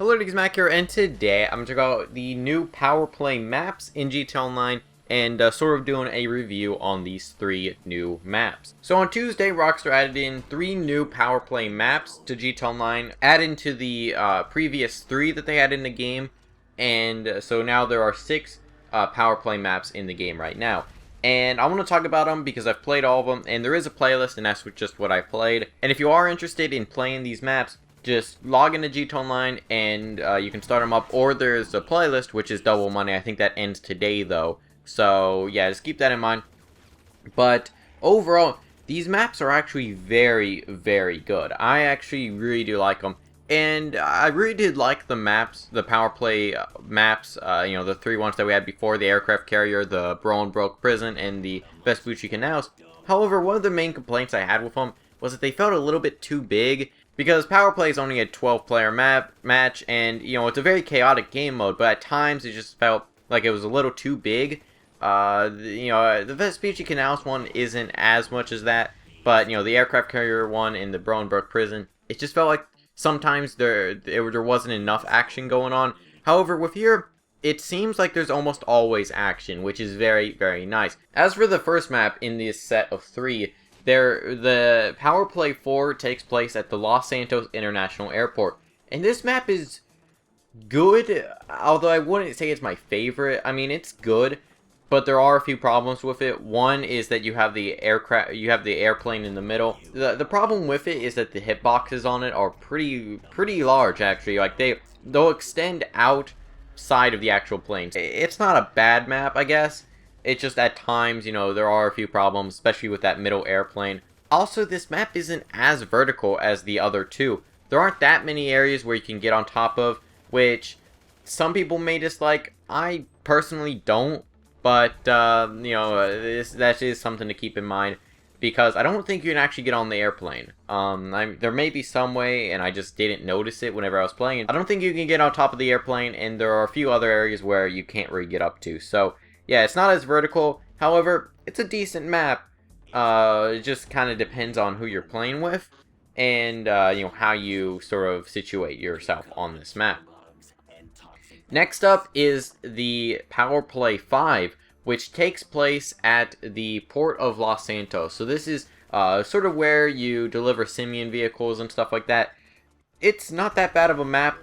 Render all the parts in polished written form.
Hello, it's Mac here, and today I'm going to talk about the new power play maps in GTA Online and sort of doing a review on these 3 new maps. So on Tuesday, Rockstar added in 3 new power play maps to GTA Online, added to the previous 3 that they had in the game, and so now there are 6 power play maps in the game right now. And I want to talk about them because I've played all of them, and there is a playlist, and that's just what I played. And if you are interested in playing these maps, just log into GTA Online and you can start them up, or there's a playlist which is double money. I think that ends today though, so yeah, just keep that in mind. But overall, these maps are actually very, very good. I actually really do like them, and I really did like the maps, the power play maps, you know, the 3 ones that we had before, the aircraft carrier, the broke prison, and the Vespucci canals. However, one of the main complaints I had with them was that they felt a little bit too big, because Power Play is only a 12-player match, and, you know, it's a very chaotic game mode, but at times it just felt like it was a little too big. You know, the Vespucci Canals one isn't as much as that, but, you know, the aircraft carrier one and the broke prison, it just felt like sometimes there wasn't enough action going on. However, with here, it seems like there's almost always action, which is very, very nice. As for the first map in this set of 3, the Power Play 4 takes place at the Los Santos International Airport. And this map is good, although I wouldn't say it's my favorite. I mean, it's good, but there are a few problems with it. One is that you have the airplane in the middle. The problem with it is that the hitboxes on it are pretty large, actually. Like, they'll extend outside of the actual planes. It's not a bad map, I guess. It's just at times, you know, there are a few problems, especially with that middle airplane. Also, this map isn't as vertical as the other 2. There aren't that many areas where you can get on top of, which some people may dislike. I personally don't, but, you know, that is something to keep in mind, because I don't think you can actually get on the airplane. There may be some way, and I just didn't notice it whenever I was playing. I don't think you can get on top of the airplane, and there are a few other areas where you can't really get up to, so yeah, it's not as vertical. However, it's a decent map. It just kind of depends on who you're playing with, and you know, how you sort of situate yourself on this map. Next up is the Power Play 5, which takes place at the port of Los Santos. So this is sort of where you deliver Simeon vehicles and stuff like that. It's not that bad of a map,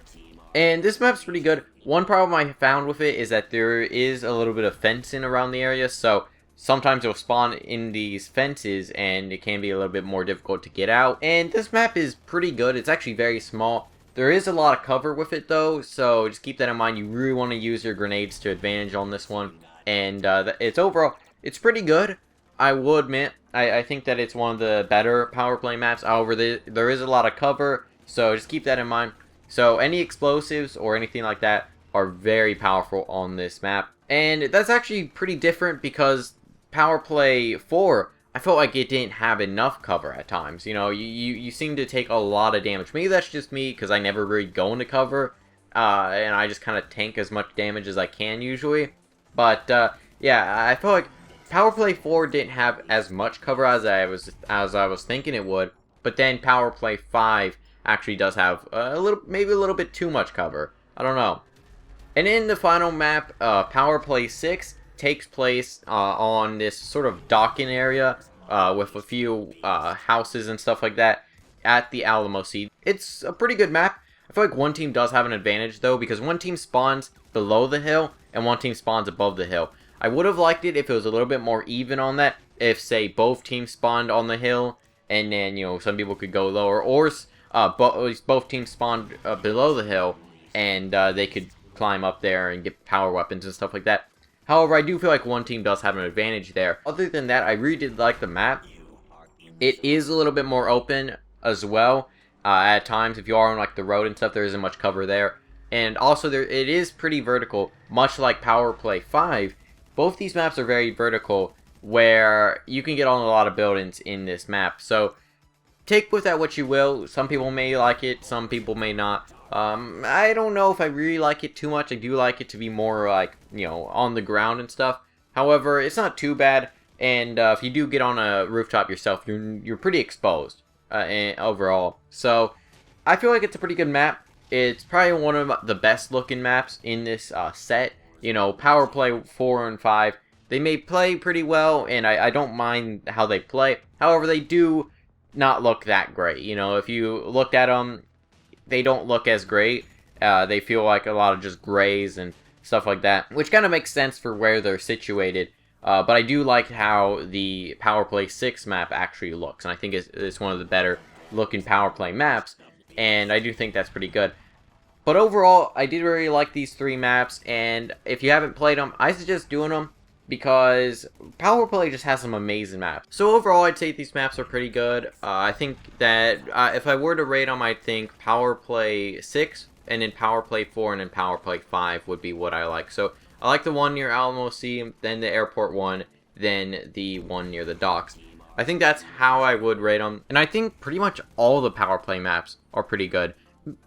and this map's pretty good. One problem I found with it is that there is a little bit of fencing around the area, so sometimes it'll spawn in these fences, and it can be a little bit more difficult to get out. And this map is pretty good. It's actually very small. There is a lot of cover with it, though, so just keep that in mind. You really want to use your grenades to advantage on this one. And it's pretty good, I will admit. I think that it's one of the better power play maps. However, there is a lot of cover, so just keep that in mind. So any explosives or anything like that are very powerful on this map. And that's actually pretty different, because Power Play 4, I felt like it didn't have enough cover at times. You know, you seem to take a lot of damage. Maybe that's just me, because I never really go into cover, and I just kind of tank as much damage as I can usually. But yeah, I felt like Power Play 4 didn't have as much cover as I was thinking it would. But then Power Play 5 actually does have maybe a little bit too much cover. I don't know. And in the final map, Power Play 6 takes place on this sort of docking area with a few houses and stuff like that at the Alamo Sea. It's a pretty good map. I feel like one team does have an advantage, though, because one team spawns below the hill and one team spawns above the hill. I would have liked it if it was a little bit more even on that. If, say, both teams spawned on the hill, and then, you know, some people could go lower, or both teams spawned below the hill, and they could climb up there and get power weapons and stuff like that. However, I do feel like one team does have an advantage there. Other than that, I really did like the map. It is a little bit more open as well. At times, if you are on like the road and stuff, there isn't much cover there. And also, it is pretty vertical, much like Power Play 5. Both these maps are very vertical, where you can get on a lot of buildings in this map. So take with that what you will. Some people may like it, some people may not. I don't know if I really like it too much. I do like it to be more like, you know, on the ground and stuff. However, it's not too bad, and if you do get on a rooftop yourself, you're pretty exposed overall. So I feel like it's a pretty good map. it's probably one of the best looking maps in this set. You know, Power Play 4 and 5, they may play pretty well, and I don't mind how they play. However, they do not look that great. You know, if you looked at them, they don't look as great. They feel like a lot of just grays and stuff like that, which kind of makes sense for where they're situated. But I do like how the Power Play 6 map actually looks, and I think it's one of the better looking Power Play maps, and I do think that's pretty good. But overall, I did really like these 3 maps, and if you haven't played them, I suggest doing them, because Power Play just has some amazing maps. So overall, I'd say these maps are pretty good. I think that if I were to rate them, I'd think Power Play 6, and then Power Play 4, and then Power Play 5 would be what I like. So I like the one near Alamo Sea, then the airport one, then the one near the docks. I think that's how I would rate them, and I think pretty much all the Power Play maps are pretty good.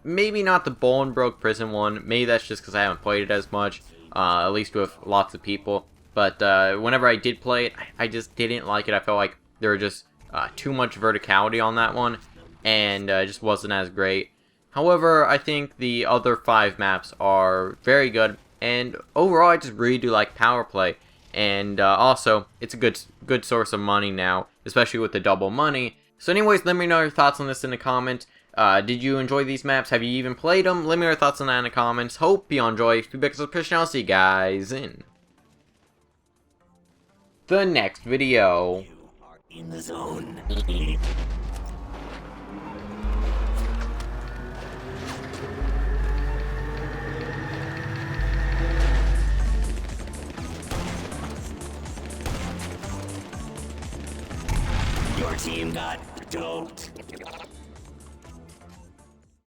Maybe not the Bolingbroke Prison one, maybe that's just because I haven't played it as much, at least with lots of people. But whenever I did play it, I just didn't like it. I felt like there was just too much verticality on that one, and it just wasn't as great. However, I think the other 5 maps are very good, and overall I just really do like Power Play. And also, it's a good source of money now, especially with the double money. So anyways, let me know your thoughts on this in the comments. Did you enjoy these maps? Have you even played them? Let me know your thoughts on that in the comments. Hope you enjoy. Feedback is pushing. I'll see you guys in the next video. You are in the zone. Your team got doped.